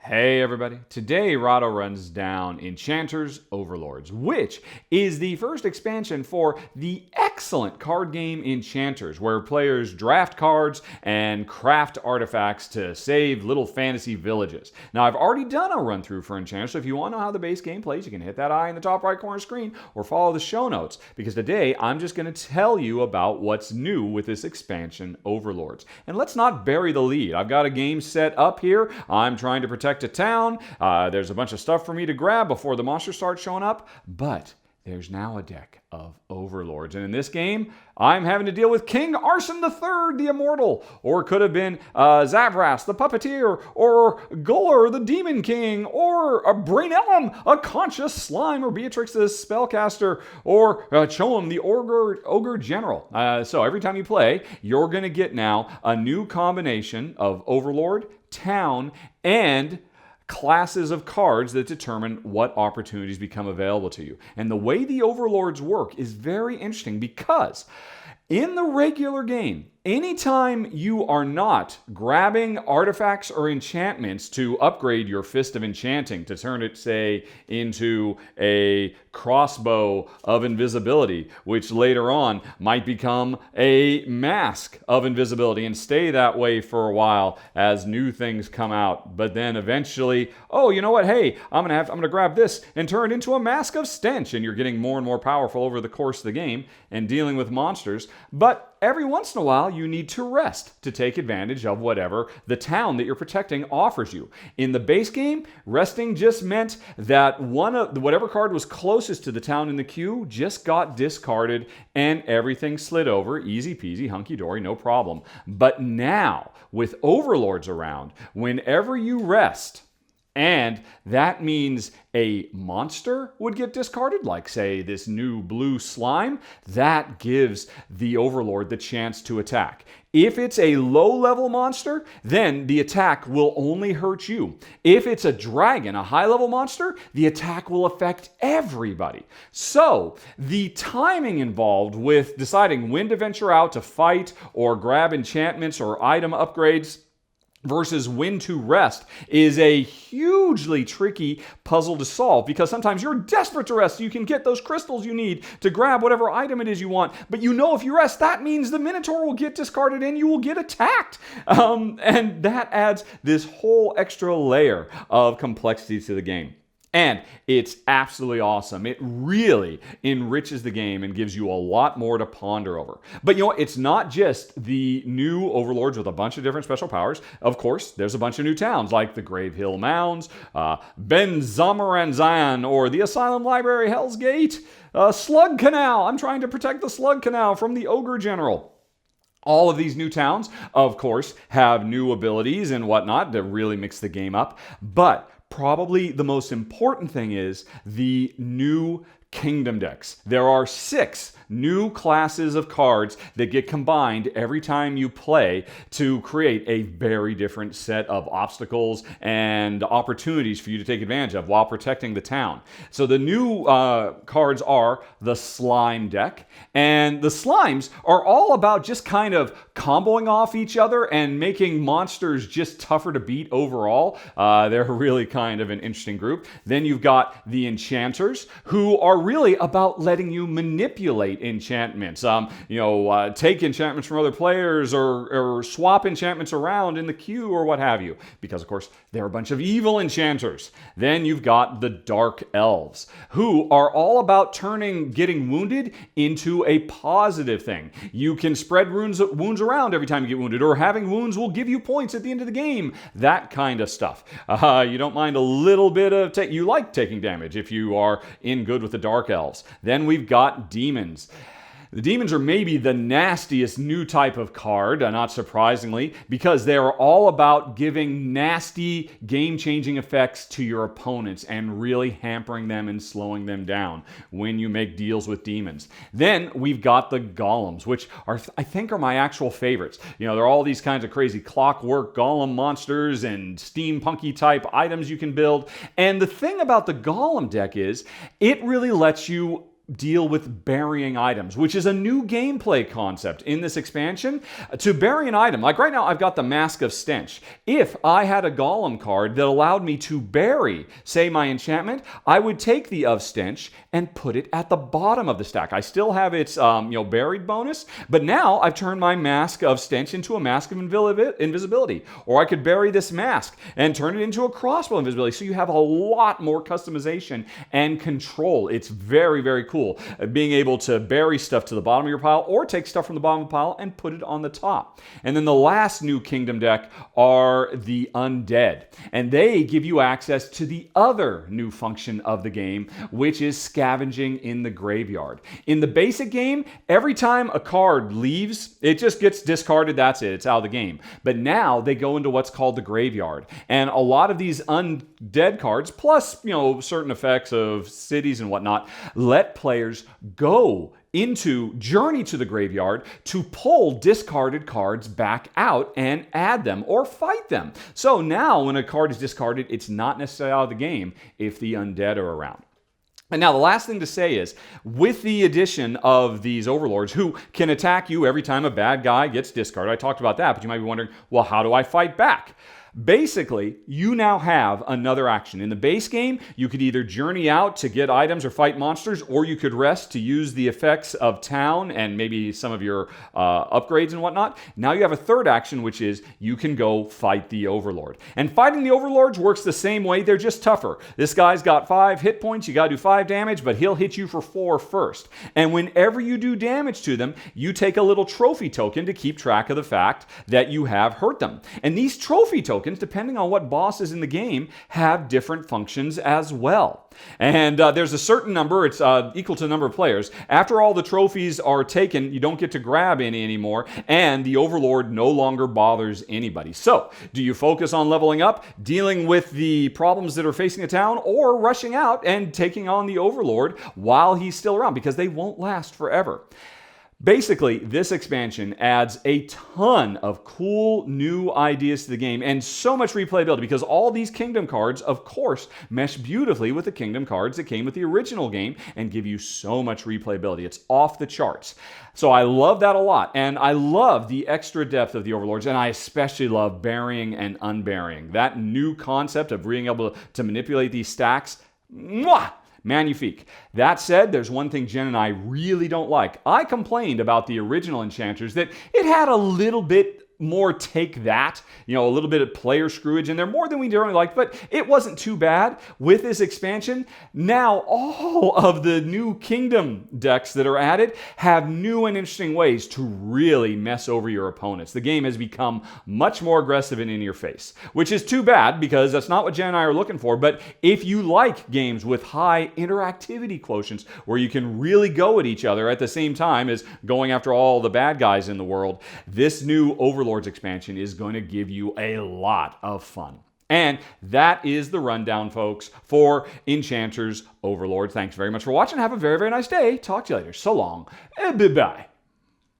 Hey everybody, today Rahdo runs down Enchanters, Overlords, which is the first expansion for the excellent card game Enchanters, where players draft cards and craft artifacts to save little fantasy villages. Now I've already done a run through for Enchanters, so if you want to know how the base game plays, you can hit that eye in the top right corner screen or follow the show notes, because today I'm just going to tell you about what's new with this expansion, Overlords. And let's not bury the lead. I've got a game set up here. I'm trying to protect a town. There's a bunch of stuff for me to grab before the monsters start showing up, but there's now a deck of Overlords. And in this game, I'm having to deal with King Arson III, the Immortal, or it could have been Zavras, the Puppeteer, or Guller, the Demon King, or a Brainellum, a Conscious Slime, or Beatrix, the Spellcaster, or Choem, the Ogre General. So every time you play, you're going to get now a new combination of Overlord, Town, and classes of cards that determine what opportunities become available to you. And the way the Overlords work is very interesting, because in the regular game, anytime you are not grabbing artifacts or enchantments to upgrade your Fist of Enchanting, to turn it, say, into a crossbow of invisibility, which later on might become a mask of invisibility and stay that way for a while as new things come out. But then eventually, oh, you know what? Hey, I'm gonna grab this and turn it into a mask of stench, and you're getting more and more powerful over the course of the game and dealing with monsters. But every once in a while, you need to rest to take advantage of whatever the town that you're protecting offers you. In the base game, resting just meant that whatever card was closest to the town in the queue just got discarded and everything slid over. Easy peasy, hunky-dory, no problem. But now, with Overlords around, whenever you rest, and that means a monster would get discarded, like, say, this new blue slime, that gives the Overlord the chance to attack. If it's a low-level monster, then the attack will only hurt you. If it's a dragon, a high-level monster, the attack will affect everybody. So, the timing involved with deciding when to venture out to fight or grab enchantments or item upgrades versus when to rest is a hugely tricky puzzle to solve, because sometimes you're desperate to rest so you can get those crystals you need to grab whatever item it is you want. But you know if you rest, that means the Minotaur will get discarded and you will get attacked. And that adds this whole extra layer of complexity to the game. And it's absolutely awesome. It really enriches the game and gives you a lot more to ponder over. But you know what? It's not just the new Overlords with a bunch of different special powers. Of course, there's a bunch of new towns like the Grave Hill Mounds, Ben Zamaranzan, or the Asylum Library, Hell's Gate, Slug Canal. I'm trying to protect the Slug Canal from the Ogre General. All of these new towns, of course, have new abilities and whatnot to really mix the game up. But probably the most important thing is the new Kingdom decks. There are 6 new classes of cards that get combined every time you play to create a very different set of obstacles and opportunities for you to take advantage of while protecting the town. So the new cards are the Slime deck, and the Slimes are all about just kind of comboing off each other and making monsters just tougher to beat overall. They're really kind of an interesting group. Then you've got the Enchanters, who are really about letting you manipulate enchantments. Take enchantments from other players or swap enchantments around in the queue or what have you. Because, of course, they're a bunch of evil enchanters. Then you've got the Dark Elves, who are all about turning getting wounded into a positive thing. You can spread wounds around every time you get wounded, or having wounds will give you points at the end of the game. That kind of stuff. You don't mind a little bit of... you like taking damage if you are in good with the Dark Elves. Then we've got Demons. The Demons are maybe the nastiest new type of card, not surprisingly, because they are all about giving nasty, game-changing effects to your opponents and really hampering them and slowing them down when you make deals with Demons. Then we've got the Golems, which I think are my actual favorites. They're all these kinds of crazy clockwork golem monsters and steampunky type items you can build. And the thing about the Golem deck is it really lets you deal with burying items, which is a new gameplay concept in this expansion. To bury an item, like right now I've got the Mask of Stench. If I had a Golem card that allowed me to bury, say, my enchantment, I would take the of Stench and put it at the bottom of the stack. I still have its buried bonus, but now I've turned my Mask of Stench into a Mask of Invisibility. Or I could bury this mask and turn it into a Crossbow Invisibility. So you have a lot more customization and control. It's very, very cool. Being able to bury stuff to the bottom of your pile or take stuff from the bottom of the pile and put it on the top. And then the last new kingdom deck are the Undead. And they give you access to the other new function of the game, which is Scavenging in the Graveyard. In the basic game, every time a card leaves, it just gets discarded. That's it. It's out of the game. But now they go into what's called the Graveyard. And a lot of these Undead cards, plus, certain effects of cities and whatnot, let players go into journey to the graveyard to pull discarded cards back out and add them or fight them. So now when a card is discarded, it's not necessarily out of the game if the undead are around. And now the last thing to say is, with the addition of these overlords who can attack you every time a bad guy gets discarded, I talked about that, but you might be wondering, well, how do I fight back? Basically, you now have another action. In the base game, you could either journey out to get items or fight monsters, or you could rest to use the effects of town and maybe some of your upgrades and whatnot. Now you have a third action, which is you can go fight the Overlord. And fighting the Overlords works the same way, they're just tougher. This guy's got 5 hit points, you gotta do 5 damage, but he'll hit you for 4 first. And whenever you do damage to them, you take a little trophy token to keep track of the fact that you have hurt them. And these trophy tokens, depending on what boss is in the game, have different functions as well. And there's a certain number, it's equal to the number of players. After all the trophies are taken, you don't get to grab any anymore, and the Overlord no longer bothers anybody. So, do you focus on leveling up, dealing with the problems that are facing the town, or rushing out and taking on the Overlord while he's still around? Because they won't last forever. Basically, this expansion adds a ton of cool new ideas to the game and so much replayability because all these kingdom cards, of course, mesh beautifully with the kingdom cards that came with the original game and give you so much replayability. It's off the charts. So I love that a lot, and I love the extra depth of the Overlords, and I especially love burying and unburying. That new concept of being able to manipulate these stacks, mwah! Magnifique. That said, there's one thing Jen and I really don't like. I complained about the original Enchanters that it had a little bit more take that, a little bit of player screwage in there, more than we generally liked, but it wasn't too bad. With this expansion, now all of the new kingdom decks that are added have new and interesting ways to really mess over your opponents. The game has become much more aggressive and in your face, which is too bad because that's not what Jen and I are looking for. But if you like games with high interactivity quotients where you can really go at each other at the same time as going after all the bad guys in the world, this new Overlords expansion is going to give you a lot of fun. And that is the rundown, folks, for Enchanters Overlord. Thanks very much for watching. Have a very, very nice day. Talk to you later. So long. And bye-bye.